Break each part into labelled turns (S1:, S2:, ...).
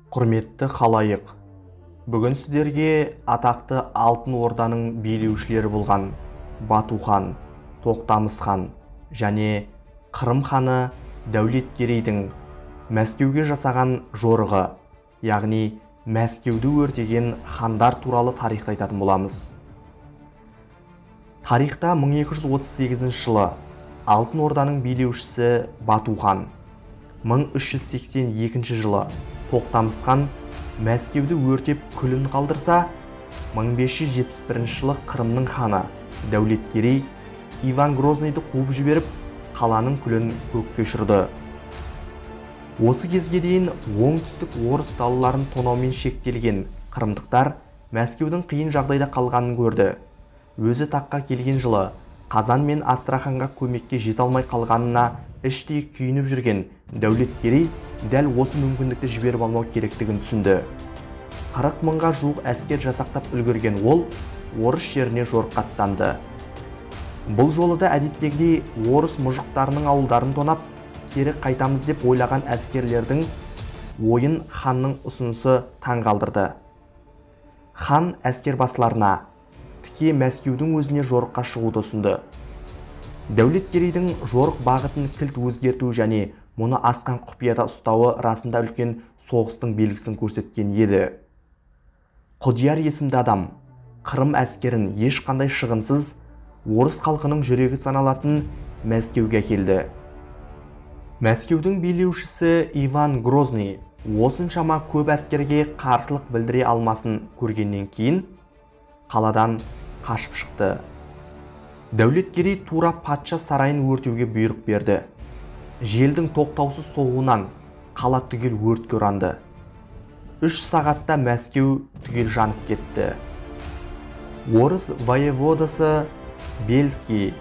S1: Құрметті халайық, бүгін сіздерге атақты Алтын Орданың билеушілері болған Бату хан, Тоқтамыс хан және Қырым ханы Дәулеткерейдің Мәскеуге жасаған жорығы, яғни Мәскеуді өртеген хандар туралы тарихты айтатын боламыз. Тарихта 1238 жылы Алтын Орданың билеушісі Бату хан, 1382 жылы Тоқтамыс хан Мәскеуді өртеп күлін қалдырса, 1571 жылы Қырымның ханы Дәулеткерей Иван Грозныйды қуып жіберіп, қаланың күлін көкке ұшырды. Осы кезге дейін оңтүстік орыс далаларын тонаумен шектелген қырымдықтар Мәскеудің қиын жағдайда қалғанын көрді. Өзі таққа келген жылы Қазан мен Астраханға көмекке жете алмай қалғанына іштей күйініп жүрген Дәулеткерей дәл осы мүмкіндікті жіберіп алмау керектігін түсінді. 40 мыңға жуық әскер жасақтап үлгерген ол орыс жеріне жорыққа аттанды. Бұл жолы да әдеттегідей орыс мұжықтарының ауылдарын тонап, кері қайтамыз деп ойлаған әскерлердің ойын ханның ұсынысы таң қалдырды. Хан әскербасыларына тіке Мәскеудің өзіне жорыққа шығуды ұсынды. Дәулеткерейдің жорық бағытын кілт өзгерту және мұны асқан құпияда ұстауы расында үлкен соғыстың белгісін көрсеткен еді. Құдияр есімді адам Қырым әскерін ешқандай шығынсыз орыс халқының жүрегі саналатын Мәскеуге келді. Мәскеудің билеушісі Иван Грозный осыншама көп әскерге қарсылық білдіре алмасын көргеннен кейін қаладан қашып шықты. Дәулеткерей тура патша сарайын өртеуге бұйрық берді. Желдің тоқтаусыз соғуынан қала түгел өртке оранды. 3 сағатта Мәскеу түгел жанып кетті. Орыс воеводасы Бельский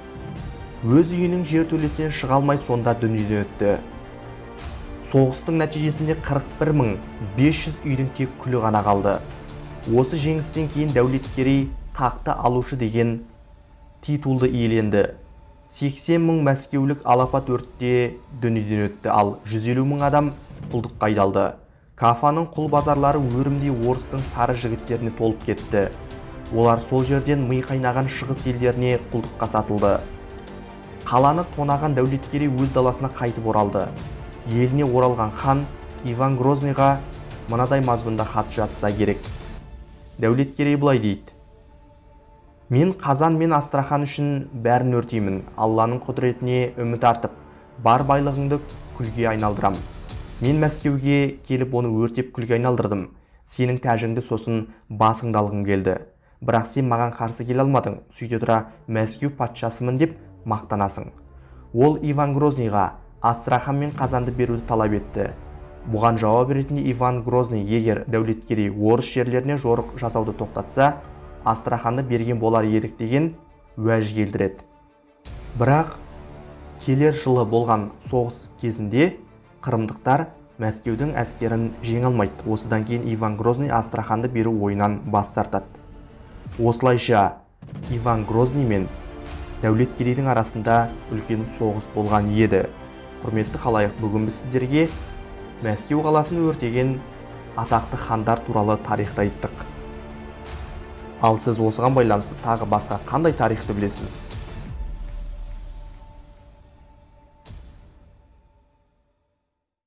S1: өз үйінің жертөлесінен шыға алмай сонда дүниеден өтті. Соғыстың нәтижесінде 41.500 үйдің тек күлі ғана қалды. Осы жеңістен кейін Дәулеткерей тақты алушы деген титулды иеленді. 80 мың мәскеулік алапат өртте дүниеден өтті, ал 150 мың адам құлдыққа айдалды. Кафаның құл базарлары өрімдей орыстың сары жігіттеріне толып кетті. Олар сол жерден ми қайнаған шығыс елдеріне құлдыққа сатылды. Қаланы тонаған Дәулеткерей өз даласына қайтып оралды. Еліне оралған хан Иван Грозныйға мынадай мазмұнда хат жазса керек. Дәулеткерей былай дейді: мен Қазан мен Астрахан үшін бәрін өртеймін. Алланың құдіретіне үміт артып, бар байлығыңды күлге айналдырам. Мен Мәскеуге келіп оны өртеп күлге айналдырдым. Сенің тәжіңді сосын басыңды алғым келді. Бірақ сен маған қарсы келе алмадың. Сөйте тұра Мәскеу патшасымын деп мақтанасың. Ол Иван Грозныйға Астрахан мен Қазанды беруді талап етті. Бұған жауап ретінде Иван Грозный егер Дәулеткерей орыс жерлеріне жорық жасауды тоқтатса, Астраханды берген болар едік деген уәж келтіреді. Бірақ келер жылы болған соғыс кезінде қырымдықтар Мәскеудің әскерін жеңе алмайды. Осыдан кейін Иван Грозный Астраханды беру ойынан бас тартады. Осылайша Иван Грозный мен Дәулеткерейдің арасында үлкен соғыс болған еді. Құрметті халайық, бүгін біз сіздерге Мәскеу қаласын өртеген атақты хандар туралы тарихты айттық. Ал сіз осыған байланысты тағы басқа қандай тарихты білесіз?